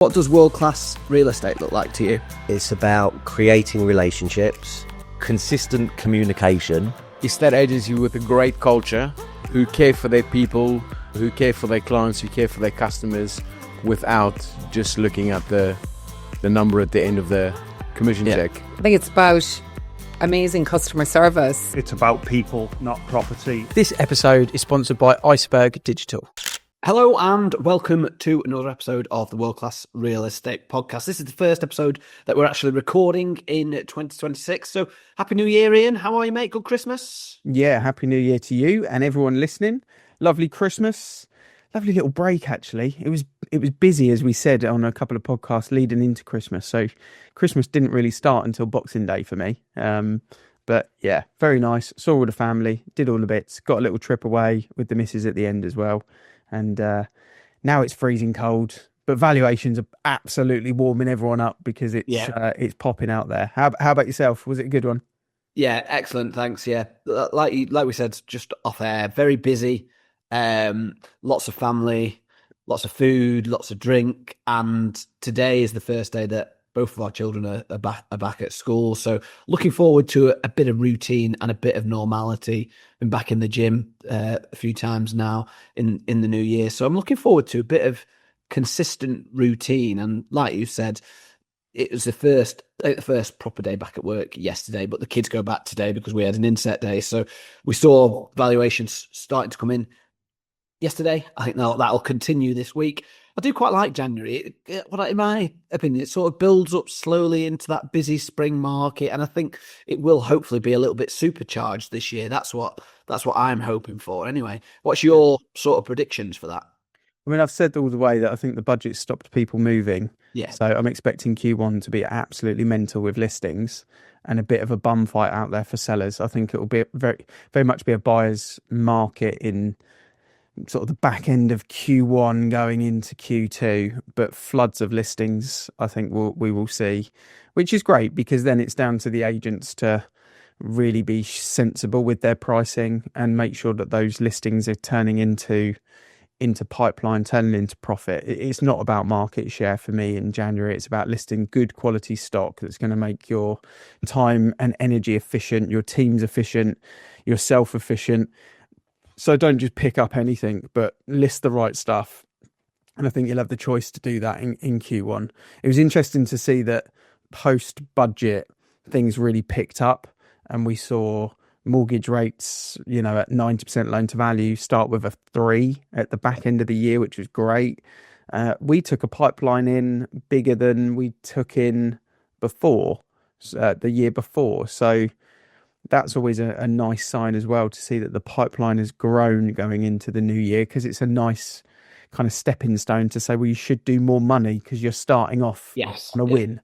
What does world-class real estate look like to you? It's about creating relationships, consistent communication. Estate agency with a great culture, who care for their people, who care for their clients, who care for their customers, without just looking at the number at the end of the commission check. I think it's about amazing customer service. It's about people, not property. This episode is sponsored by Iceberg Digital. Hello and welcome to another episode of the World Class Real Estate Podcast. This is the first episode that we're actually recording in 2026. So Happy New Year, Ian. How are you, mate? Good Christmas? Yeah, Happy New Year to you and everyone listening. Lovely Christmas. Lovely little break, actually. It was busy, as we said on a couple of podcasts leading into Christmas. So Christmas didn't really start until Boxing Day for me. But yeah, very nice. Saw all the family, did all the bits, got a little trip away with the missus at the end as well. And now it's freezing cold, but valuations are absolutely warming everyone up because it's popping out there. How about yourself? Was it a good one? Yeah, excellent. Thanks. Yeah, like we said, just off air, very busy. Lots of family, lots of food, lots of drink, and today is the first day that both of our children are back at school. So looking forward to a bit of routine and a bit of normality. Been back in the gym a few times now in the new year. So I'm looking forward to a bit of consistent routine. And like you said, it was the first proper day back at work yesterday, but the kids go back today because we had an inset day. So we saw valuations starting to come in yesterday. I think that'll continue this week. I do quite like January. In my opinion, it sort of builds up slowly into that busy spring market, and I think it will hopefully be a little bit supercharged this year. That's what I'm hoping for. Anyway, what's your sort of predictions for that? I mean, I've said all the way that I think the budget stopped people moving. Yeah. So I'm expecting Q1 to be absolutely mental with listings and a bit of a bum fight out there for sellers. I think it will be very, very much be a buyer's market in sort of the back end of Q1 going into Q2, but floods of listings I think we will see, which is great because then it's down to the agents to really be sensible with their pricing and make sure that those listings are turning into pipeline, turning into profit. It's not about market share for me in January. It's about listing good quality stock that's going to make your time and energy efficient, your teams efficient, yourself efficient. So don't just pick up anything, but list the right stuff. And I think you'll have the choice to do that in Q1. It was interesting to see that post-budget things really picked up, and we saw mortgage rates, at 90% loan to value start with a 3 at the back end of the year, which was great. We took a pipeline in bigger than we took in before, the year before. So that's always a nice sign as well to see that the pipeline has grown going into the new year, because it's a nice kind of stepping stone to say, well, you should do more money because you're starting off on a win.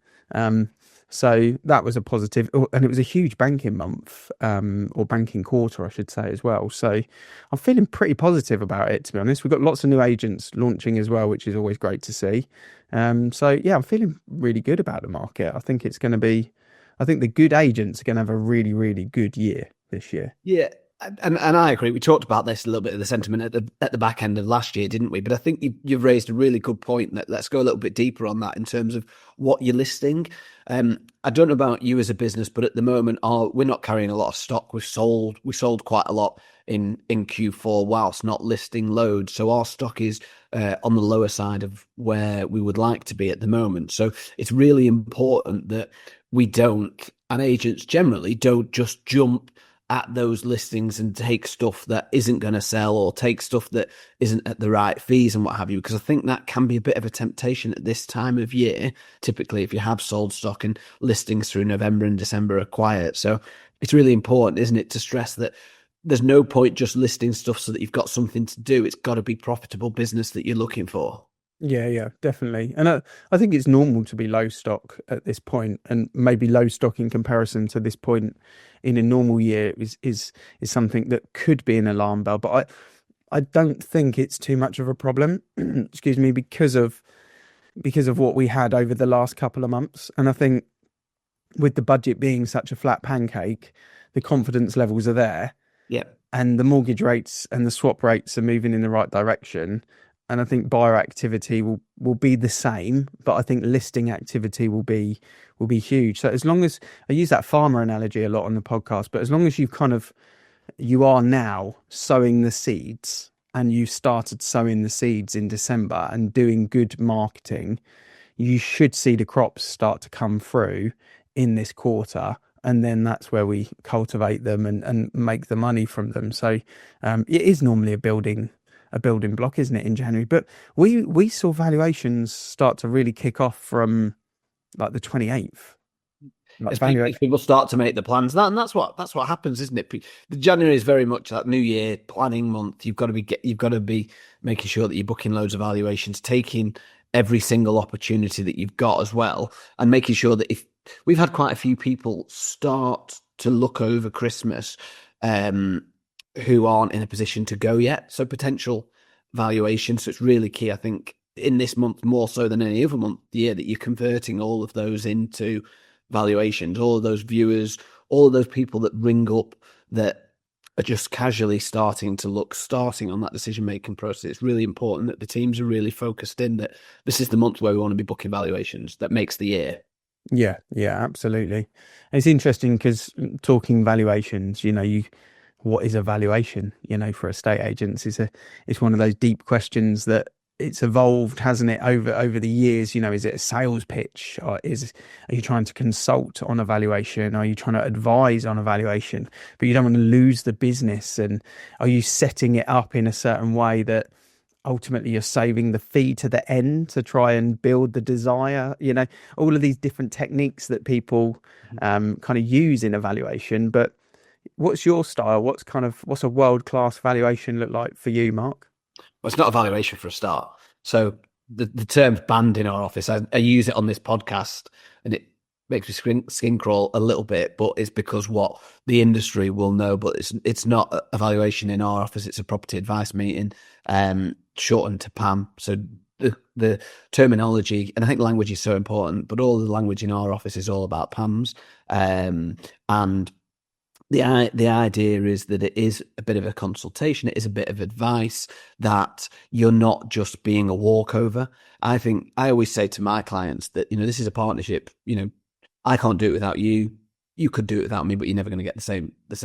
So that was a positive, and it was a huge banking month, or banking quarter, I should say, as well. So I'm feeling pretty positive about it, to be honest. We've got lots of new agents launching as well, which is always great to see. So yeah, I'm feeling really good about the market. I think the good agents are going to have a really, really good year this year. Yeah, and I agree. We talked about this a little bit of the sentiment at the back end of last year, didn't we? But I think you've raised a really good point. Let's go a little bit deeper on that in terms of what you're listing. I don't know about you as a business, but at the moment, we're not carrying a lot of stock. We sold quite a lot in Q4 whilst not listing loads. So our stock is on the lower side of where we would like to be at the moment. So it's really important that we don't, and agents generally don't just jump at those listings and take stuff that isn't going to sell, or take stuff that isn't at the right fees and what have you, because I think that can be a bit of a temptation at this time of year, typically if you have sold stock and listings through November and December are quiet. So it's really important, isn't it, to stress that there's no point just listing stuff so that you've got something to do. It's got to be profitable business that you're looking for. Yeah, definitely. And I think it's normal to be low stock at this point, and maybe low stock in comparison to this point in a normal year is something that could be an alarm bell. But I don't think it's too much of a problem, excuse me, because of what we had over the last couple of months. And I think with the budget being such a flat pancake, the confidence levels are there. Yeah. And the mortgage rates and the swap rates are moving in the right direction. and I think buyer activity will be the same, but I think listing activity will be huge. So as long as I use that farmer analogy a lot on the podcast, but as long as you are now sowing the seeds, and you started sowing the seeds in December and doing good marketing, you should see the crops start to come through in this quarter. And then that's where we cultivate them and make the money from them. So it is normally a building block, isn't it, in January? But we saw valuations start to really kick off from like the 28th. As people start to make the plans, and that's what happens, isn't it? The January is very much that New Year planning month. You've got to be making sure that you're booking loads of valuations, taking every single opportunity that you've got as well, and making sure that if we've had quite a few people start to look over Christmas who aren't in a position to go yet, so potential valuations. So it's really key, I think, in this month more so than any other month of the year, that you're converting all of those into valuations, all of those viewers, all of those people that ring up that are just casually starting on that decision-making process. It's really important that the teams are really focused in that this is the month where we want to be booking valuations. That makes the year. Yeah, absolutely. It's interesting because talking valuations, what is a valuation, for estate agents it's one of those deep questions that it's evolved, hasn't it, over the years? Is it a sales pitch, or are you trying to consult on a valuation? Are you trying to advise on a valuation, but you don't want to lose the business? And are you setting it up in a certain way that ultimately you're saving the fee to the end to try and build the desire? All of these different techniques that people kind of use in a valuation. But what's your style? What's a world-class valuation look like for you, Mark? Well, it's not a valuation for a start. So the term's banned in our office. I use it on this podcast, and it makes me skin crawl a little bit, but it's because what the industry will know. But it's not a valuation in our office. It's a property advice meeting, shortened to PAM. So the terminology, and I think language is so important, but all the language in our office is all about PAMs. And the idea is that it is a bit of a consultation. It is a bit of advice, that you're not just being a walkover. I think I always say to my clients that, this is a partnership. I can't do it without you. You could do it without me, but you're never going to get the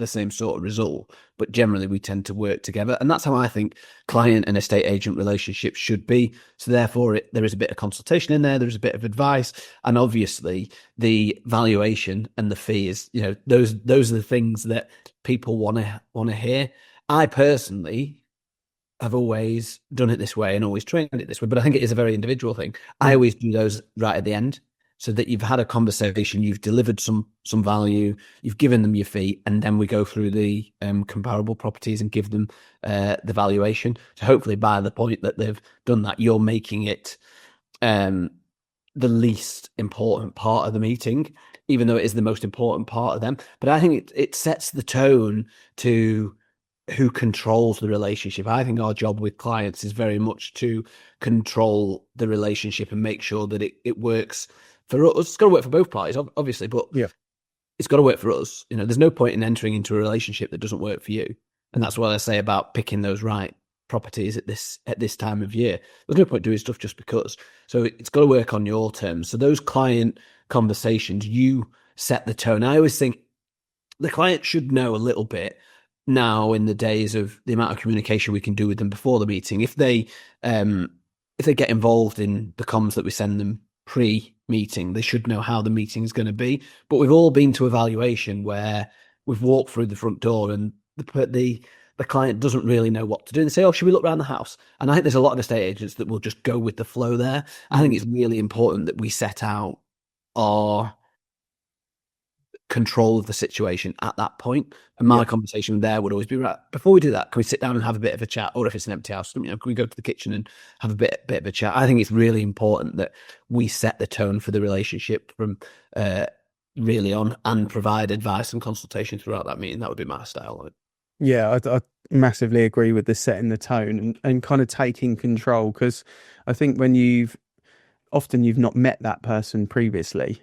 same sort of result. But generally we tend to work together. And that's how I think client and estate agent relationships should be. So therefore there is a bit of consultation in there. There's a bit of advice. And obviously the valuation and the fee is, those are the things that people want to hear. I personally have always done it this way and always trained it this way, but I think it is a very individual thing. I always do those right at the end, so that you've had a conversation, you've delivered some value, you've given them your fee, and then we go through the comparable properties and give them the valuation. So hopefully by the point that they've done that, you're making it the least important part of the meeting, even though it is the most important part of them. But I think it sets the tone to who controls the relationship. I think our job with clients is very much to control the relationship and make sure that it works for us. It's got to work for both parties, obviously, but it's got to work for us. There's no point in entering into a relationship that doesn't work for you. And that's what I say about picking those right properties at this time of year. There's no point doing stuff just because. So it's got to work on your terms. So those client conversations, you set the tone. I always think the client should know a little bit now, in the days of the amount of communication we can do with them before the meeting. If they get involved in the comms that we send them pre-meeting, they should know how the meeting is going to be. But we've all been to evaluation where we've walked through the front door and the client doesn't really know what to do. And they say, "Oh, should we look around the house?" And I think there's a lot of estate agents that will just go with the flow there. I think it's really important that we set out our control of the situation at that point. And my conversation there would always be, right, before we do that, can we sit down and have a bit of a chat? Or if it's an empty house, can we go to the kitchen and have a bit of a chat? I think it's really important that we set the tone for the relationship from really on, and provide advice and consultation throughout that meeting. That would be my style. Yeah, I massively agree with the setting the tone and kind of taking control, because I think when you've not met that person previously,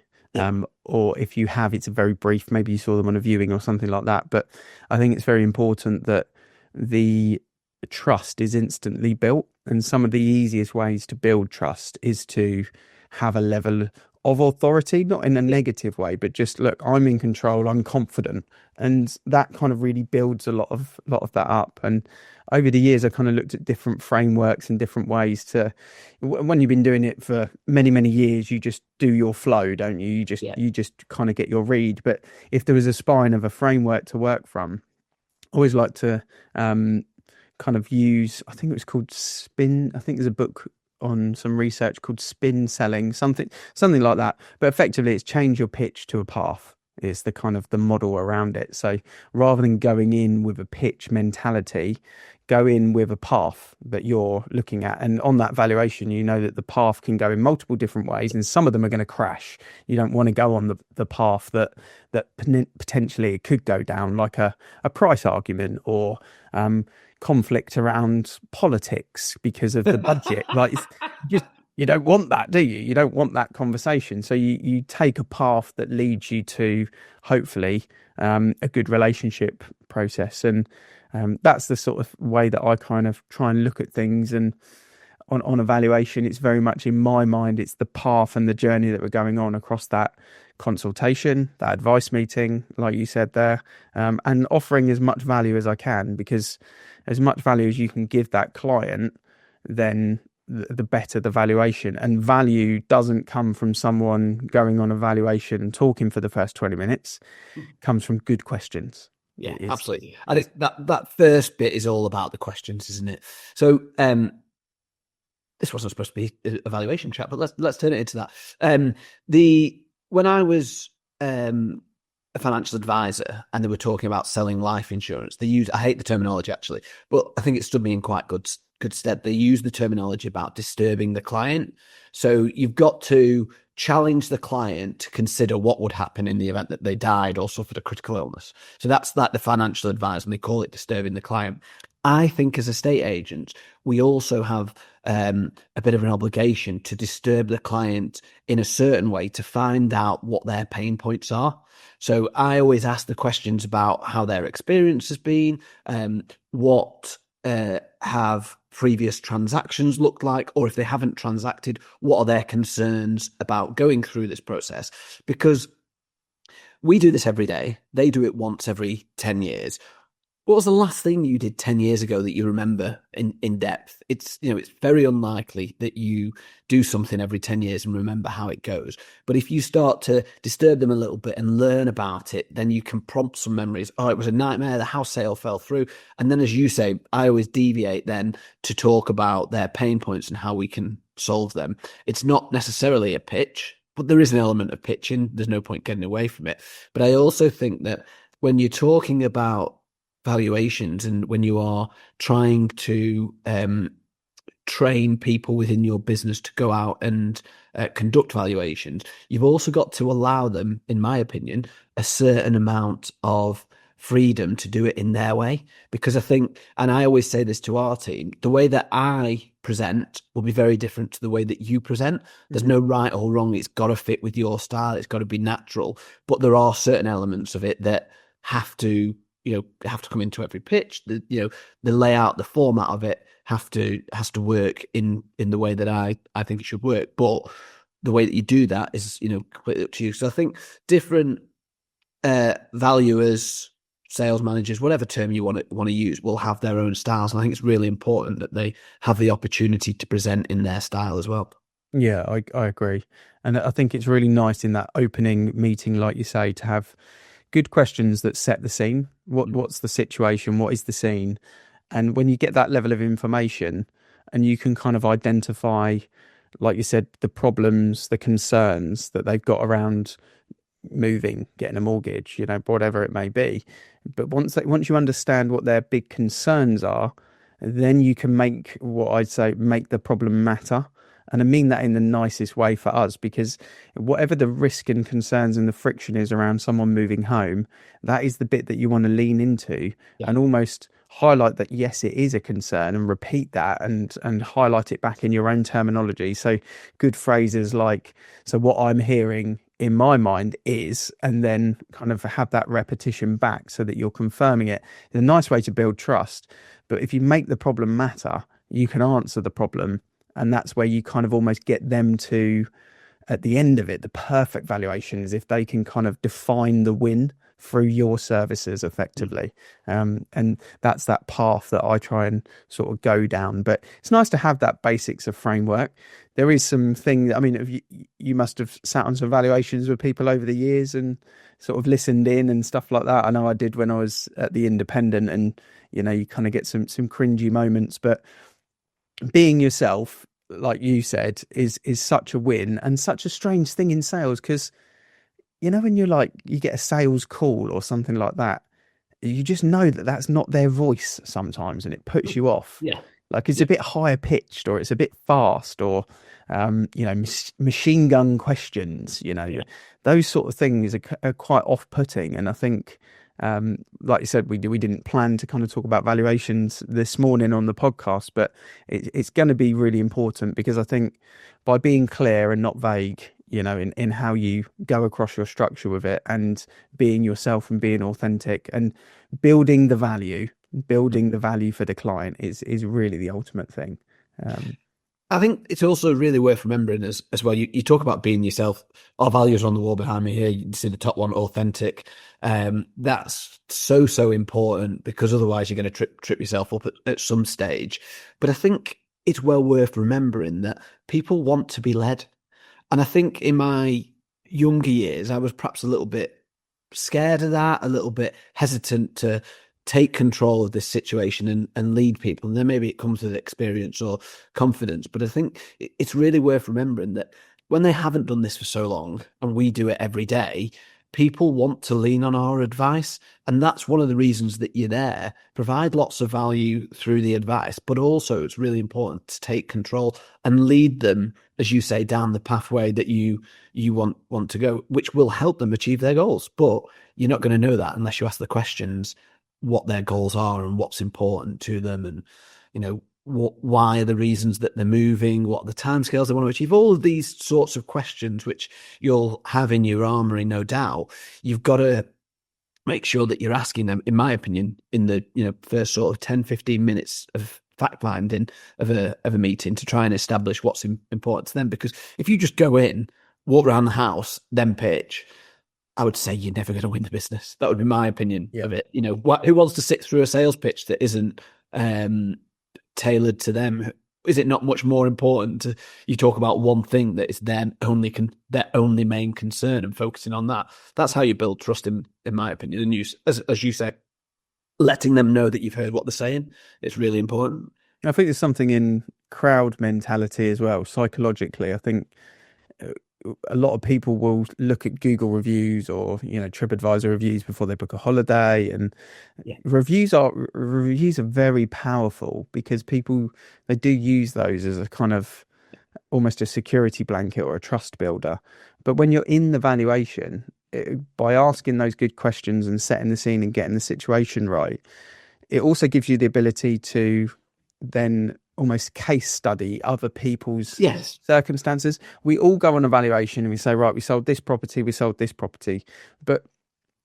or if you have, it's a very brief, maybe you saw them on a viewing or something like that. But I think it's very important that the trust is instantly built. And some of the easiest ways to build trust is to have a level of authority, not in a negative way, but just, look, I'm in control, I'm confident. And that kind of really builds a lot of that up. And over the years, I kind of looked at different frameworks and different ways to, when you've been doing it for many, many years, you just do your flow, don't you? You just kind of get your read. But if there was a spine of a framework to work from, I always like to kind of use, I think it was called spin. I think there's a book on some research called spin selling, something like that. But effectively, it's change your pitch to a path is the kind of the model around it. So rather than going in with a pitch mentality, go in with a path that you're looking at. And on that valuation, you know that the path can go in multiple different ways, and some of them are going to crash. You don't want to go on the path that potentially it could go down, like a price argument or conflict around politics because of the budget. Like, you don't want that, do you? You don't want that conversation. So you take a path that leads you to hopefully a good relationship process. And that's the sort of way that I kind of try and look at things. And on evaluation, it's very much in my mind, it's the path and the journey that we're going on across that consultation, that advice meeting, like you said there, and offering as much value as I can, because as much value as you can give that client, then the better the valuation. And value doesn't come from someone going on a valuation and talking for the first 20 minutes. It comes from good questions. Yeah, absolutely. I think that first bit is all about the questions, isn't it? So this wasn't supposed to be an evaluation chat, but let's turn it into that. When I was a financial advisor and they were talking about selling life insurance, I hate the terminology actually, but I think it stood me in quite good stead. They use the terminology about disturbing the client. So you've got to challenge the client to consider what would happen in the event that they died or suffered a critical illness. So that's like the financial advisor, and they call it disturbing the client. I think as estate agents, we also have a bit of an obligation to disturb the client in a certain way to find out what their pain points are. So I always ask the questions about how their experience has been, what have previous transactions looked like, or if they haven't transacted, what are their concerns about going through this process? Because we do this every day. They do it once every 10 years. What was the last thing you did 10 years ago that you remember in depth? It's very unlikely that you do something every 10 years and remember how it goes. But if you start to disturb them a little bit and learn about it, then you can prompt some memories. Oh, it was a nightmare. The house sale fell through. And then, as you say, I always deviate then to talk about their pain points and how we can solve them. It's not necessarily a pitch, but there is an element of pitching. There's no point getting away from it. But I also think that when you're talking about valuations and when you are trying to train people within your business to go out and conduct valuations, you've also got to allow them, in my opinion, a certain amount of freedom to do it in their way. Because I think, and I always say this to our team, the way that I present will be very different to the way that you present. There's no right or wrong. It's got to fit with your style. It's got to be natural. But there are certain elements of it that have to come into every pitch. The layout, the format of it has to work in the way that I think it should work. But the way that you do that is, completely up to you. So I think different valuers, sales managers, whatever term you want to use, will have their own styles. And I think it's really important that they have the opportunity to present in their style as well. Yeah, I agree. And I think it's really nice in that opening meeting, like you say, to have good questions that set the scene. What's the situation? What is the scene? And when you get that level of information and you can kind of identify, like you said, the problems, the concerns that they've got around moving, getting a mortgage, whatever it may be. But once you understand what their big concerns are, then you can make the problem matter. And I mean that in the nicest way for us, because whatever the risk and concerns and the friction is around someone moving home, that is the bit that you want to lean into and almost highlight that, yes, it is a concern, and repeat that and highlight it back in your own terminology. So good phrases like, so what I'm hearing in my mind is, and then kind of have that repetition back so that you're confirming it. It's a nice way to build trust. But if you make the problem matter, you can answer the problem. And that's where you kind of almost get them to, at the end of it, the perfect valuation is if they can kind of define the win through your services effectively. And that's that path that I try and sort of go down. But it's nice to have that basics of framework. There is something, I mean, you must have sat on some valuations with people over the years and sort of listened in and stuff like that. I know I did when I was at the Independent, and, you know, you kind of get some cringy moments, but being yourself, like you said, is such a win and such a strange thing in sales, because, you know, when you get a sales call or something like that, you just know that that's not their voice sometimes, and it puts you off. Yeah. Like it's a bit higher pitched, or it's a bit fast, or, you know, machine gun questions, you know, those sort of things are quite off putting. And I think, like you said, we didn't plan to kind of talk about valuations this morning on the podcast, but it's going to be really important, because I think by being clear and not vague, you know, in how you go across your structure with it, and being yourself and being authentic and building the value for the client is really the ultimate thing. I think it's also really worth remembering as well. You talk about being yourself. Our values are on the wall behind me here. You can see the top one, authentic. That's so important, because otherwise you're going to trip yourself up at some stage. But I think it's well worth remembering that people want to be led. And I think in my younger years, I was perhaps a little bit scared of that, a little bit hesitant to take control of this situation and lead people. And then maybe it comes with experience or confidence. But I think it's really worth remembering that when they haven't done this for so long and we do it every day, people want to lean on our advice. And that's one of the reasons that you're there. Provide lots of value through the advice, but also it's really important to take control and lead them, as you say, down the pathway that you want to go, which will help them achieve their goals. But you're not going to know that unless you ask the questions, what their goals are and what's important to them, and, you know, why are the reasons that they're moving, what are the timescales they want to achieve, all of these sorts of questions, which you'll have in your armory, no doubt. You've got to make sure that you're asking them, in my opinion, in the, you know, first sort of 10, 15 minutes of fact finding of a meeting, to try and establish what's important to them. Because if you just go in, walk around the house, then pitch, I would say you're never going to win the business. That would be my opinion of it. You know, who wants to sit through a sales pitch that isn't tailored to them? Is it not much more important to you talk about one thing that is their only main concern, and focusing on that? That's how you build trust, in my opinion. And you, as you say, letting them know that you've heard what they're saying, it's really important. I think there's something in crowd mentality as well, psychologically. I think a lot of people will look at Google reviews or, you know, TripAdvisor reviews before they book a holiday, and reviews are very powerful, because people, they do use those as a kind of almost a security blanket or a trust builder. But when you're in the valuation, by asking those good questions and setting the scene and getting the situation right, it also gives you the ability to then almost case study other people's circumstances. We all go on evaluation and we say, right, we sold this property, but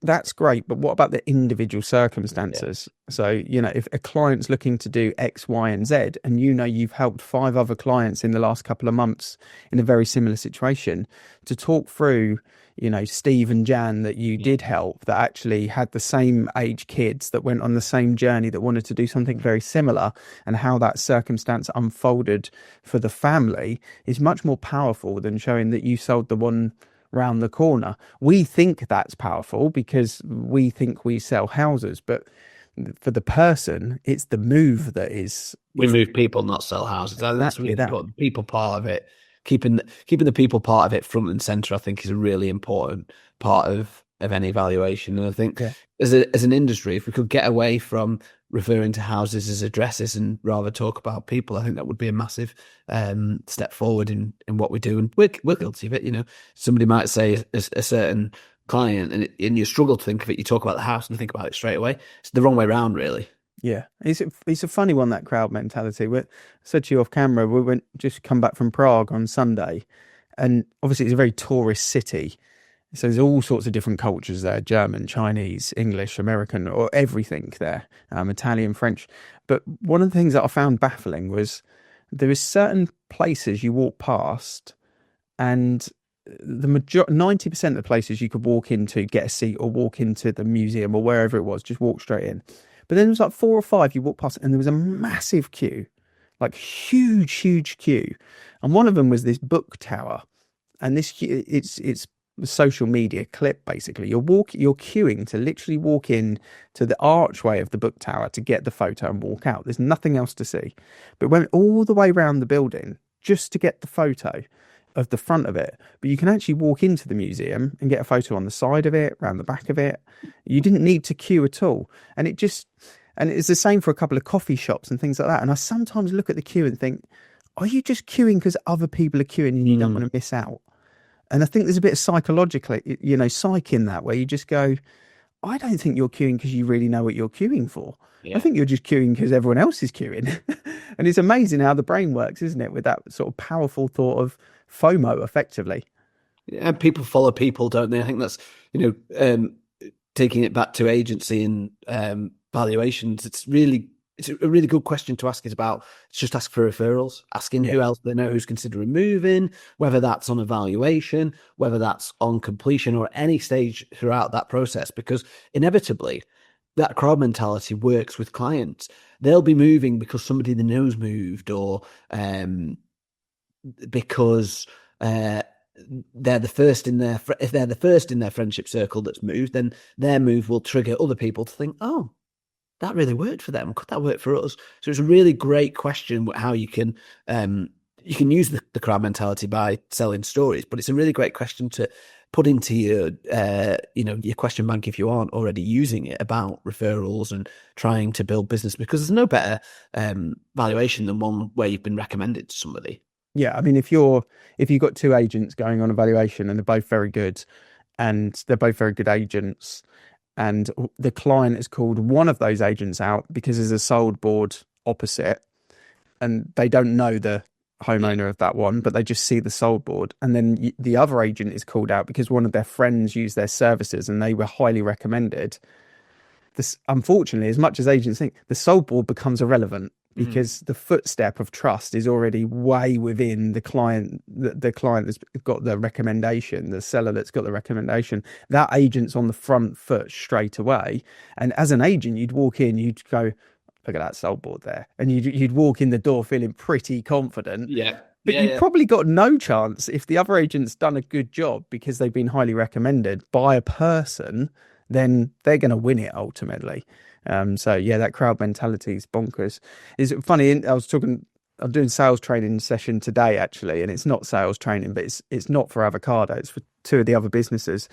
that's great. But what about the individual circumstances? So, you know, if a client's looking to do X, Y, and Z, and you know you've helped 5 other clients in the last couple of months in a very similar situation, to talk through, you know, Steve and Jan that you did help, that actually had the same age kids, that went on the same journey, that wanted to do something very similar, and how that circumstance unfolded for the family, is much more powerful than showing that you sold the one round the corner. We think that's powerful because we think we sell houses, but for the person, it's the move that is. We move people, not sell houses. That's really important. People part of it. Keeping the people part of it front and center, I think, is a really important part of any valuation. And I think as an industry, if we could get away from referring to houses as addresses and rather talk about people, I think that would be a massive step forward in what we do. And we're guilty of it. You know, somebody might say a certain client, and you struggle to think of it. You talk about the house and think about it straight away. It's the wrong way around, really. Yeah, it's a funny one, that crowd mentality. I said to you off camera, we just come back from Prague on Sunday, and obviously it's a very tourist city, So there's all sorts of different cultures there: German, Chinese, English, American, or everything there, Italian, French. But one of the things that I found baffling was there is certain places you walk past, and the 90% of the places you could walk into, get a seat, or walk into the museum or wherever it was, just walk straight in. But then there was like 4 or 5 you walk past, and there was a massive queue, like huge queue. And one of them was this book tower, and this it's a social media clip. Basically, you're queuing to literally walk in to the archway of the book tower to get the photo and walk out. There's nothing else to see, but went all the way around the building just to get the photo of the front of it. But you can actually walk into the museum and get a photo on the side of it, around the back of it. You didn't need to queue at all, and it's the same for a couple of coffee shops and things like that. And I sometimes look at the queue and think, are you just queuing because other people are queuing and you don't want to miss out? And I think there's a bit of psychologically, psych in that, where you just go, I don't think you're queuing because you really know what you're queuing for. Yeah. I think you're just queuing because everyone else is queuing. And it's amazing how the brain works, isn't it? With that sort of powerful thought of FOMO, effectively. Yeah, people follow people, don't they? I think that's, taking it back to agency and valuations. It's a really good question to ask. Just ask for referrals, asking who else they know who's considering moving, whether that's on a valuation, whether that's on completion, or any stage throughout that process, because inevitably that crowd mentality works with clients. They'll be moving because somebody they know's moved, or because they're the first in their if they're the first in their friendship circle that's moved, then their move will trigger other people to think, oh, that really worked for them. Could that work for us? So it's a really great question how you can use the crowd mentality by selling stories, but it's a really great question to put into your question bank if you aren't already using it, about referrals and trying to build business, because there's no better valuation than one where you've been recommended to somebody. Yeah, I mean, if you've got 2 agents going on a valuation and they're both very good, and they're both very good agents, and the client has called one of those agents out because there's a sold board opposite, and they don't know the homeowner of that one, but they just see the sold board, and then the other agent is called out because one of their friends used their services and they were highly recommended. This, unfortunately, as much as agents think, the sold board becomes irrelevant, because the footstep of trust is already way within the client. The client that's got the recommendation, the seller that's got the recommendation, that agent's on the front foot straight away. And as an agent, you'd walk in, you'd go, look at that sold board there, and you'd walk in the door feeling pretty confident. Yeah. But you've probably got no chance if the other agent's done a good job because they've been highly recommended by a person. Then they're going to win it ultimately. That crowd mentality is bonkers. Is it funny? I'm doing sales training session today actually, and it's not sales training, but it's not for avocado. It's for 2 of the other businesses.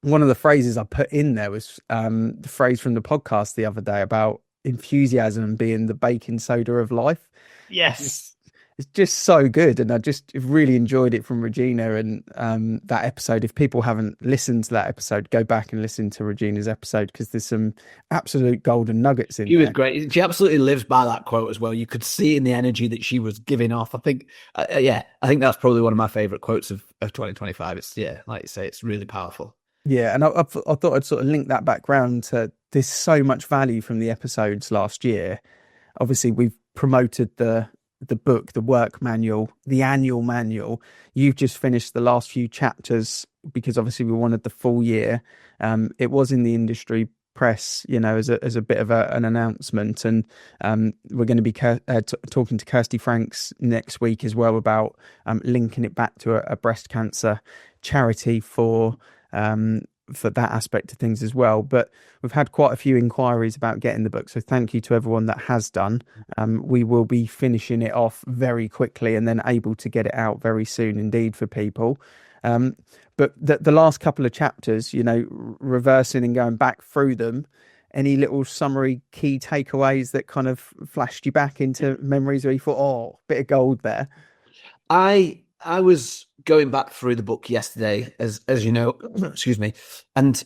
One of the phrases I put in there was the phrase from the podcast the other day about enthusiasm being the baking soda of life. Yes. It's just so good, and I just really enjoyed it from Regina. And that episode, if people haven't listened to that episode, go back and listen to Regina's episode, because there's some absolute golden nuggets in there. She was great. She absolutely lives by that quote as well. You could see in the energy that she was giving off. I think that's probably one of my favourite quotes of 2025. It's, like you say, it's really powerful. Yeah, and I thought I'd sort of link that back round to there's so much value from the episodes last year. Obviously, we've promoted the book, the work manual, the annual manual. You've just finished the last few chapters because obviously we wanted the full year. It was in the industry press, as a bit of an announcement, and we're going to be talking to Kirsty Franks next week as well about linking it back to a breast cancer charity for that aspect of things as well. But we've had quite a few inquiries about getting the book, so thank you to everyone that has done. We will be finishing it off very quickly and then able to get it out very soon indeed for people. But the last couple of chapters, reversing and going back through them, any little summary key takeaways that kind of flashed you back into memories where you thought, oh, bit of gold there? I was going back through the book yesterday, as you know, excuse me, and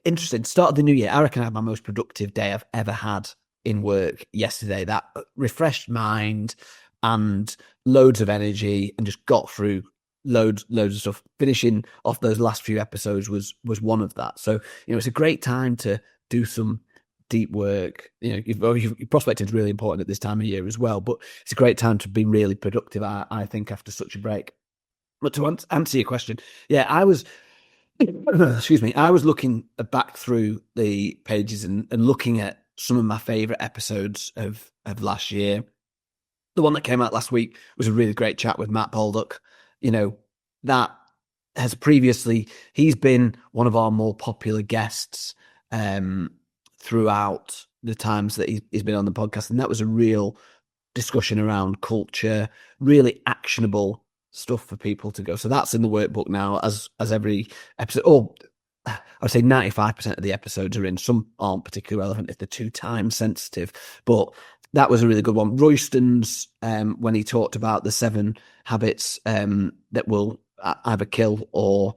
interesting, start of the new year, I reckon I had my most productive day I've ever had in work yesterday. That refreshed mind and loads of energy, and just got through loads of stuff. Finishing off those last few episodes was one of that. So, it's a great time to do some deep work. Prospecting is really important at this time of year as well, but it's a great time to be really productive, I think, after such a break. But to answer your question, yeah, I was looking back through the pages and looking at some of my favorite episodes of last year. The one that came out last week was a really great chat with Matt Baldock. That has previously, he's been one of our more popular guests throughout the times that he's been on the podcast. And that was a real discussion around culture, really actionable stuff for people to go. So that's in the workbook now as every episode. I would say 95% of the episodes are in. Some aren't particularly relevant if they're too time sensitive, but that was a really good one. Royston's, when he talked about the 7 habits that will either kill or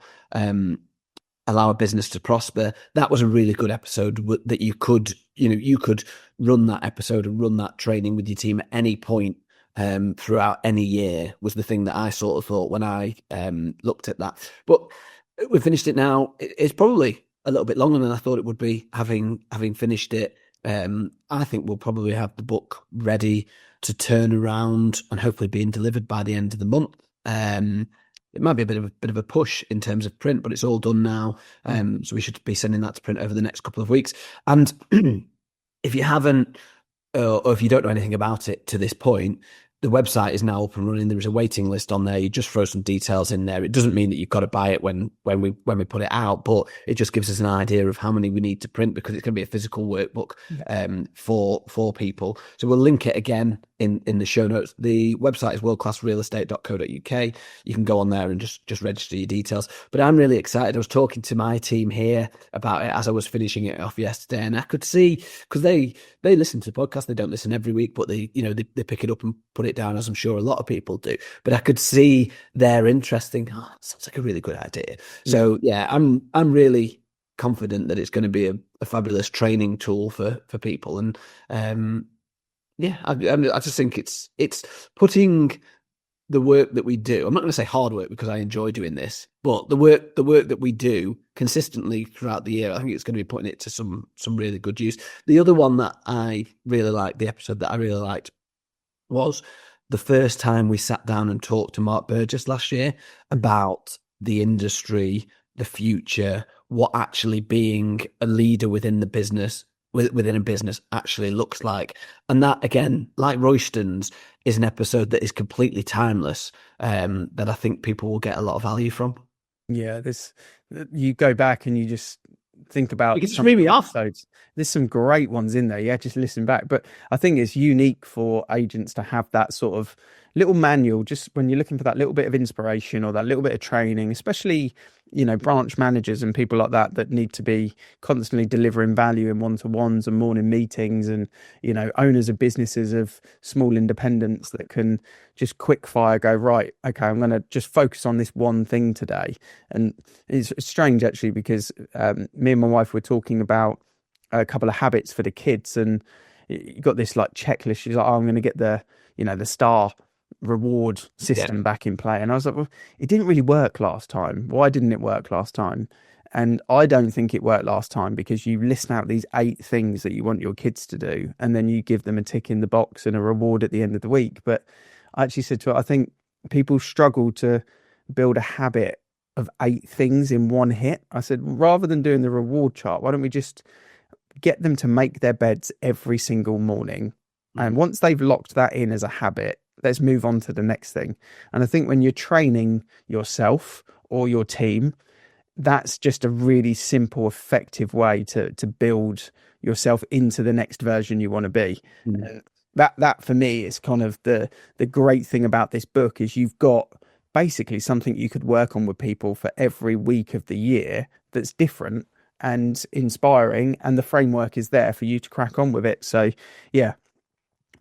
allow a business to prosper, that was a really good episode that you could run that episode and run that training with your team at any point throughout any year, was the thing that I sort of thought when I looked at that. But we finished it now. It's probably a little bit longer than I thought it would be, having finished it. I think we'll probably have the book ready to turn around and hopefully being delivered by the end of the month. It might be a bit of a push in terms of print, but it's all done now. So we should be sending that to print over the next couple of weeks. And if you haven't, or if you don't know anything about it to this point, the website is now up and running. There is a waiting list on there. You just throw some details in there. It doesn't mean that you've got to buy it when we put it out, but it just gives us an idea of how many we need to print, because it's going to be a physical workbook for people. So we'll link it again in the show notes. The website is worldclassrealestate.co.uk. You can go on there and just register your details. But I'm really excited. I was talking to my team here about it as I was finishing it off yesterday, and I could see, because they listen to the podcast. They don't listen every week, but they pick it up and put it down, as I'm sure a lot of people do. But I could see their interest in, sounds like a really good idea. So yeah, I'm really confident that it's going to be a fabulous training tool for people. And I just think it's putting the work that we do. I'm not going to say hard work, because I enjoy doing this, but the work that we do consistently throughout the year, I think it's going to be putting it to some really good use. The other one that I really liked, the episode that I really liked, was the first time we sat down and talked to Mark Burgess last year about the industry, the future, what actually being a leader within the business, within a business actually looks like. And that, again, like Royston's, is an episode that is completely timeless, that I think people will get a lot of value from. Yeah, you go back and you just think about, you can stream me off. Episodes. There's some great ones in there. Yeah, just listen back. But I think it's unique for agents to have that sort of little manual, just when you're looking for that little bit of inspiration or that little bit of training, especially, branch managers and people like that need to be constantly delivering value in one-to-ones and morning meetings, and, owners of businesses, of small independents that can just quick fire go, right, okay, I'm going to just focus on this one thing today. And it's strange, actually, because me and my wife were talking about a couple of habits for the kids, and you got this like checklist. She's like, I'm going to get the star reward system back in play. And I was like, well, it didn't really work last time. Why didn't it work last time? And I don't think it worked last time, because you list out these 8 things that you want your kids to do, and then you give them a tick in the box and a reward at the end of the week. But I actually said to her, I think people struggle to build a habit of 8 things in one hit. I said, rather than doing the reward chart, why don't we just get them to make their beds every single morning? And once they've locked that in as a habit, let's move on to the next thing. And I think when you're training yourself or your team, that's just a really simple, effective way to build yourself into the next version you want to be. That for me is kind of the great thing about this book, is you've got basically something you could work on with people for every week of the year that's different and inspiring, and the framework is there for you to crack on with it. So yeah,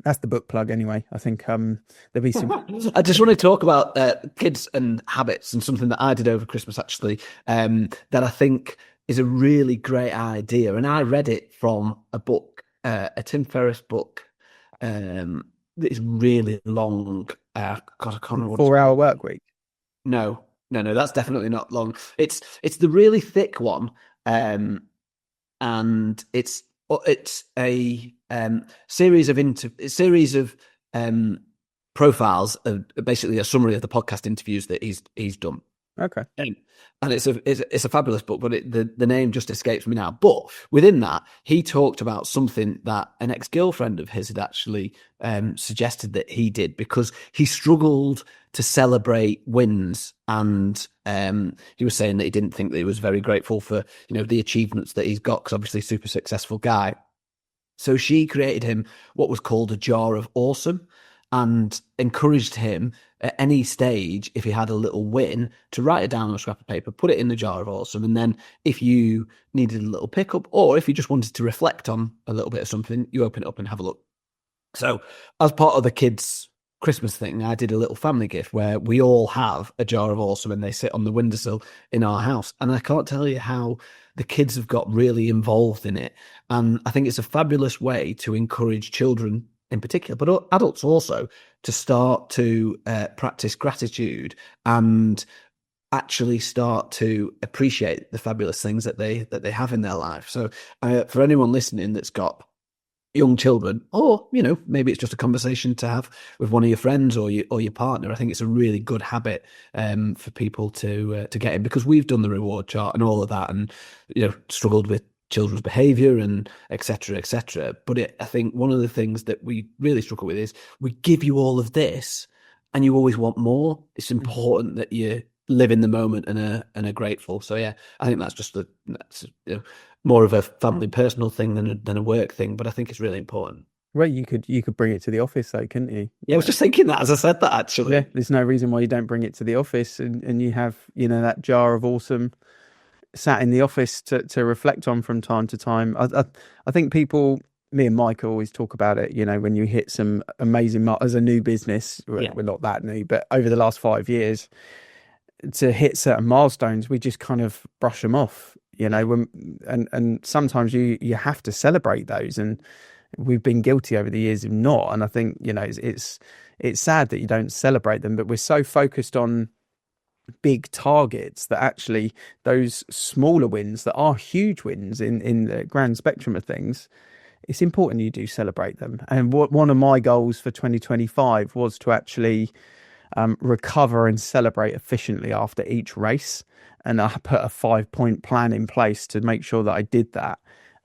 that's the book plug anyway. I think there'll be some. I just want to talk about kids and habits, and something that I did over Christmas, actually, that I think is a really great idea. And I read it from a book, a Tim Ferriss book, that is really long. God, I can't remember. 4 Hour Work Week. No, no, that's definitely not long. It's the really thick one, and it's a series of profiles, basically a summary of the podcast interviews that he's done. Okay. And it's a fabulous book, but the name just escapes me now. But within that, he talked about something that an ex-girlfriend of his had actually suggested that he did, because he struggled to celebrate wins, and he was saying that he didn't think that he was very grateful for the achievements that he's got, because obviously super successful guy. So she created him what was called a jar of awesome, and encouraged him at any stage, if he had a little win, to write it down on a scrap of paper, put it in the jar of awesome, and then if you needed a little pickup, or if you just wanted to reflect on a little bit of something, you open it up and have a look. So as part of the kids' Christmas thing, I did a little family gift where we all have a jar of awesome, and they sit on the windowsill in our house. And I can't tell you how the kids have got really involved in it. And I think it's a fabulous way to encourage children in particular, but adults also, to start to practice gratitude and actually start to appreciate the fabulous things that they have in their life. So for anyone listening that's got young children, or maybe it's just a conversation to have with one of your friends or your partner, I think it's a really good habit for people to get in, because we've done the reward chart and all of that, and struggled with children's behavior and etc. But I think one of the things that we really struggle with is we give you all of this and you always want more. It's important that you live in the moment and are grateful. So yeah, I think that's more of a family personal thing than a work thing, but I think it's really important. Well, you could bring it to the office though, couldn't you? Yeah, I was just thinking that as I said that, actually. Yeah, there's no reason why you don't bring it to the office, and you have that jar of awesome sat in the office to reflect on from time to time. I think people, me and Mike always talk about it, when you hit some amazing as a new business, we're not that new, but over the last 5 years, to hit certain milestones, we just kind of brush them off, and sometimes you have to celebrate those, and we've been guilty over the years of not. And I think it's sad that you don't celebrate them, but we're so focused on big targets that actually those smaller wins that are huge wins in the grand spectrum of things, it's important you do celebrate them. And one of my goals for 2025 was to actually recover and celebrate efficiently after each race, and I put a 5-point plan in place to make sure that I did that.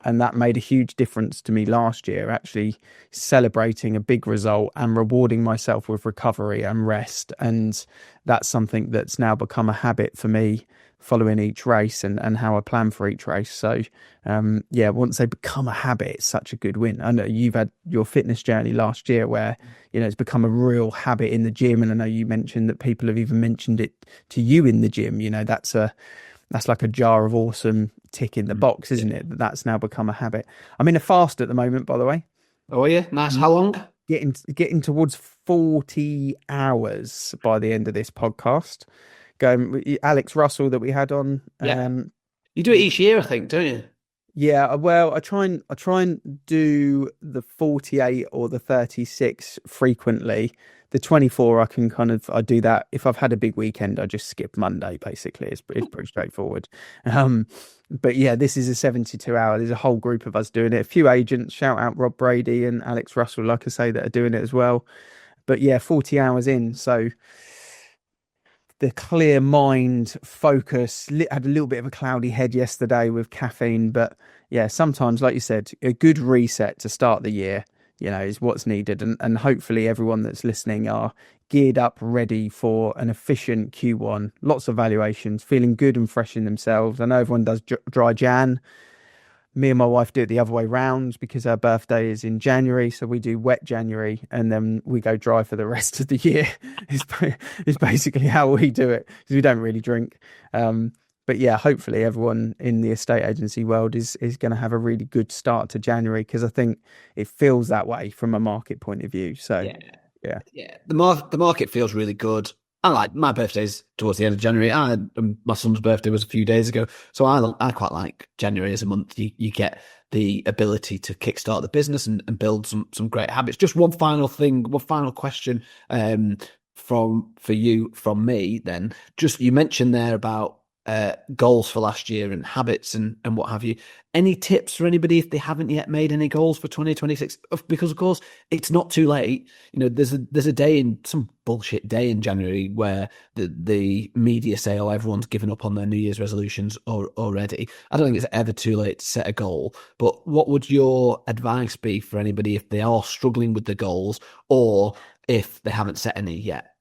And that made a huge difference to me last year, actually celebrating a big result and rewarding myself with recovery and rest. And that's something that's now become a habit for me, following each race and how I plan for each race. So, once they become a habit, it's such a good win. I know you've had your fitness journey last year where, it's become a real habit in the gym. And I know you mentioned that people have even mentioned it to you in the gym. That's like a jar of awesome tick in the box, isn't it? That's now become a habit. I'm in a fast at the moment, by the way. Oh yeah, nice. How long? Getting towards 40 hours by the end of this podcast. Going Alex Russell that we had on. Yeah. You do it each year, I think, don't you? Yeah, well, I try and do the 48 or the 36 frequently. The 24, I do that. If I've had a big weekend, I just skip Monday, basically. It's pretty straightforward. But yeah, this is a 72 hour. There's a whole group of us doing it. A few agents, shout out Rob Brady and Alex Russell, like I say, that are doing it as well. But yeah, 40 hours in. So the clear mind, focus, had a little bit of a cloudy head yesterday with caffeine. But yeah, sometimes, like you said, a good reset to start the year, is what's needed. And hopefully everyone that's listening are geared up, ready for an efficient Q1. Lots of valuations, feeling good and fresh in themselves. I know everyone does dry Jan. Me and my wife do it the other way round because our birthday is in January. So we do wet January and then we go dry for the rest of the year. It's basically how we do it because we don't really drink. But yeah, hopefully everyone in the estate agency world is going to have a really good start to January because I think it feels that way from a market point of view. So yeah. The market feels really good. I like my birthday's towards the end of January. My son's birthday was a few days ago, so I quite like January as a month. You get the ability to kickstart the business and build some great habits. Just one final thing, one final question for you from me then. Just you mentioned there about goals for last year and habits and what have you. Any tips for anybody if they haven't yet made any goals for 2026? Because of course it's not too late. You know, there's a day in some bullshit day in January where the media say, oh, everyone's given up on their New Year's resolutions already. I don't think it's ever too late to set a goal. But what would your advice be for anybody if they are struggling with the goals or if they haven't set any yet?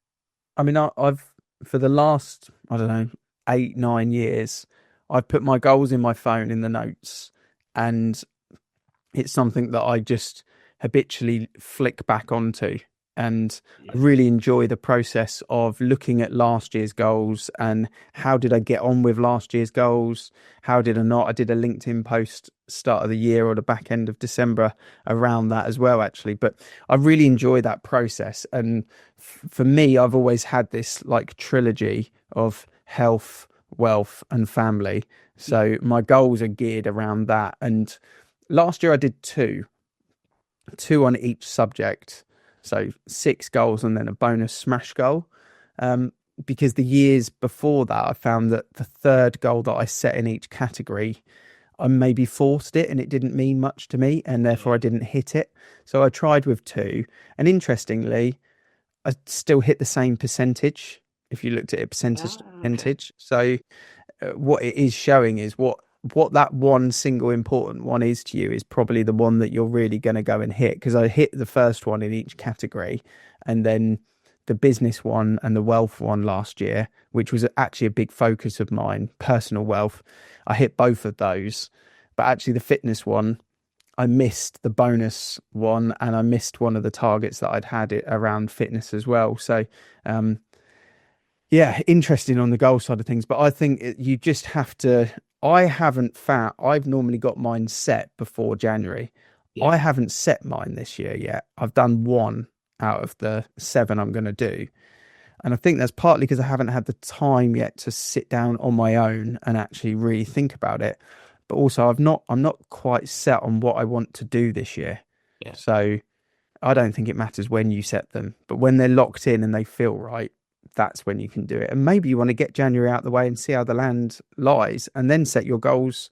I mean, I've for the last, I don't know, 8-9 years, I've put my goals in my phone in the notes, and it's something that I just habitually flick back onto. And I really enjoy the process of looking at last year's goals and how did I get on with last year's goals? How did I not? I did a LinkedIn post start of the year or the back end of December around that as well, actually. But I really enjoy that process. And for me, I've always had this like trilogy of health, wealth, and family. So my goals are geared around that. And last year I did two on each subject. So 6 goals and then a bonus smash goal. Because the years before that, I found that the third goal that I set in each category, I maybe forced it and it didn't mean much to me, and therefore I didn't hit it. So I tried with 2. And interestingly, I still hit the same percentage if you looked at it percentage. So what it is showing is what that one single important one is to you is probably the one that you're really going to go and hit. Because I hit the first one in each category, and then the business one and the wealth one last year, which was actually a big focus of mine, personal wealth. I hit both of those, but actually the fitness one, I missed the bonus one, and I missed one of the targets that I'd had it around fitness as well. So, yeah, interesting on the goal side of things, but I think you just have to. I've normally got mine set before January. Yeah. I haven't set mine this year yet. I've done 1 out of the 7 I'm going to do. And I think that's partly because I haven't had the time yet to sit down on my own and actually really think about it. But also I'm not quite set on what I want to do this year. Yeah. So I don't think it matters when you set them, but when they're locked in and they feel right, that's when you can do it. And maybe you want to get January out of the way and see how the land lies, and then set your goals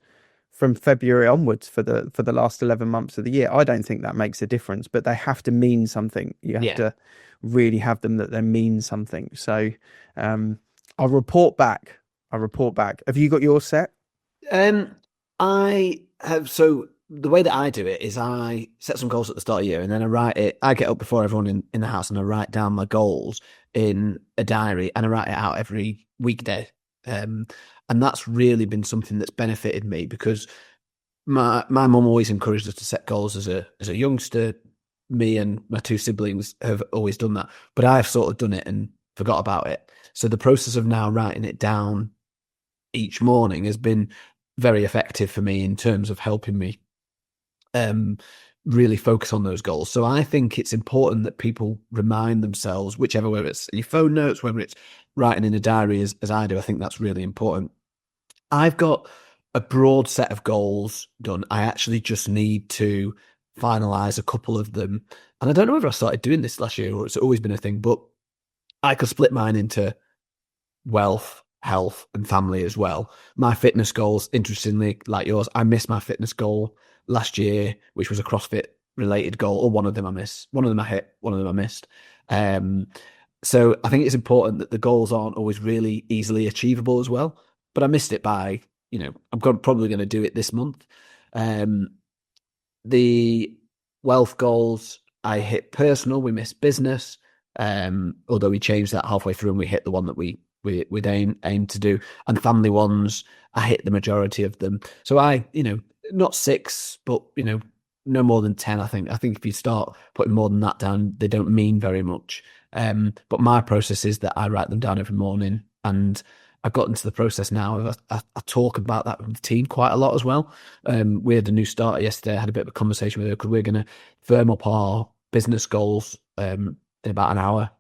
from February onwards for the last 11 months of the year. I don't think that makes a difference, but they have to mean something. You have to really have them that they mean something. So I'll report back. Have you got yours set? I have. So the way that I do it is I set some goals at the start of the year, and then I write it. I get up before everyone in the house and I write down my goals in a diary, and I write it out every weekday. And that's really been something that's benefited me, because my mum always encouraged us to set goals as a youngster. Me and my 2 siblings have always done that, but I've sort of done it and forgot about it. So the process of now writing it down each morning has been very effective for me in terms of helping me really focus on those goals. So I think it's important that people remind themselves, whichever, whether it's in your phone notes, whether it's writing in a diary as I do. I think that's really important. I've got a broad set of goals done. I actually just need to finalize a couple of them. And I don't know whether I started doing this last year or it's always been a thing, but I could split mine into wealth, health, and family as well. My fitness goals, interestingly, like yours, I missed my fitness goal last year, which was a CrossFit related goal, or one of them I missed. One of them I hit, one of them I missed. So I think it's important that the goals aren't always really easily achievable as well. But I missed it by, I'm probably going to do it this month. The wealth goals, I hit personal, we missed business. Although we changed that halfway through and we hit the one that we'd aim to do. And family ones, I hit the majority of them. So I, not 6, but, no more than 10, I think. I think if you start putting more than that down, they don't mean very much. But my process is that I write them down every morning, and I've got into the process now. I talk about that with the team quite a lot as well. We had a new starter yesterday. I had a bit of a conversation with her because we're going to firm up our business goals in about an hour.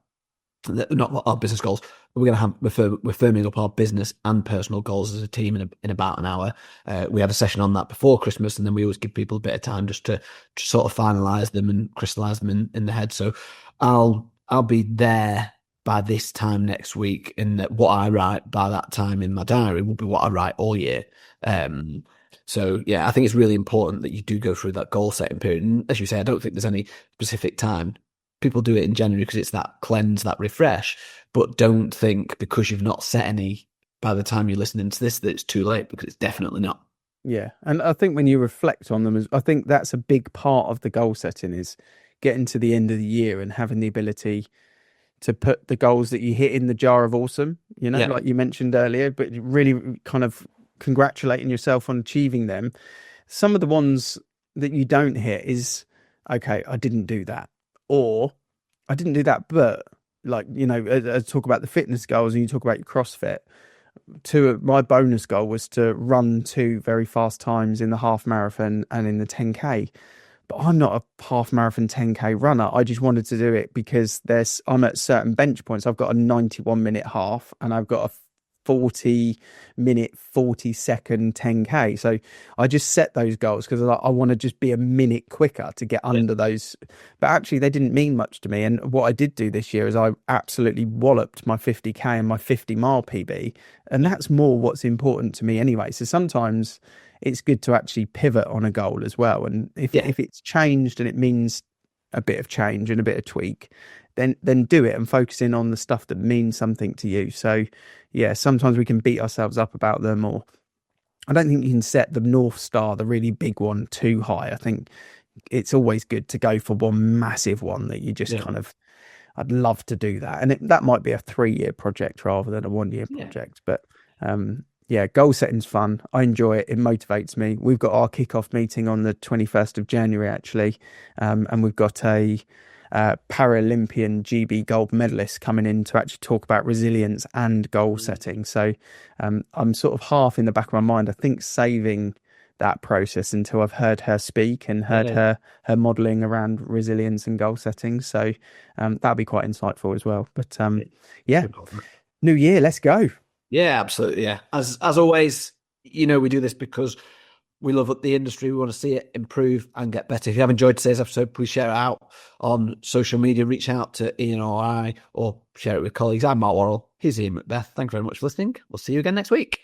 Not our business goals. We're firming up our business and personal goals as a team in about an hour. We had a session on that before Christmas, and then we always give people a bit of time just to sort of finalize them and crystallize them in the head. So I'll be there by this time next week, and that what I write by that time in my diary will be what I write all year. So yeah, I think it's really important that you do go through that goal setting period. And as you say, I don't think there's any specific time. People do it in January because it's that cleanse, that refresh, but don't think because you've not set any by the time you're listening to this that it's too late, because it's definitely not. Yeah, and I think when you reflect on them, I think that's a big part of the goal setting, is getting to the end of the year and having the ability to put the goals that you hit in the jar of awesome, Yeah. like you mentioned earlier, but really kind of congratulating yourself on achieving them. Some of the ones that you don't hit is, okay, I didn't do that, or I didn't do that, but like, I talk about the fitness goals and you talk about your CrossFit. My bonus goal was to run 2 very fast times in the half marathon and in the 10K. But I'm not a half marathon 10K runner. I just wanted to do it because I'm at certain bench points. I've got a 91-minute half and I've got a 40-minute, 40-second 10K. So I just set those goals because I want to just be a minute quicker to get under those. But actually, they didn't mean much to me. And what I did do this year is I absolutely walloped my 50K and my 50-mile PB. And that's more what's important to me anyway. So sometimes it's good to actually pivot on a goal as well. And if it's changed and it means a bit of change and a bit of tweak, then do it and focus in on the stuff that means something to you. So yeah, sometimes we can beat ourselves up about them, or I don't think you can set the North Star, the really big one, too high. I think it's always good to go for one massive one that you just kind of, I'd love to do that. And that might be a 3-year project rather than a 1-year project. But yeah, goal setting's fun. I enjoy it. It motivates me. We've got our kickoff meeting on the 21st of January, actually. And we've got a Paralympian GB gold medalist coming in to actually talk about resilience and goal setting. So I'm sort of half in the back of my mind, I think, saving that process until I've heard her speak and heard her modelling around resilience and goal setting. So that'll be quite insightful as well. But yeah, new year, let's go. Yeah, absolutely. Yeah. As always, we do this because we love the industry. We want to see it improve and get better. If you have enjoyed today's episode, please share it out on social media. Reach out to Ian or I, or share it with colleagues. I'm Mark Worrall. Here's Ian Macbeth. Thank you very much for listening. We'll see you again next week.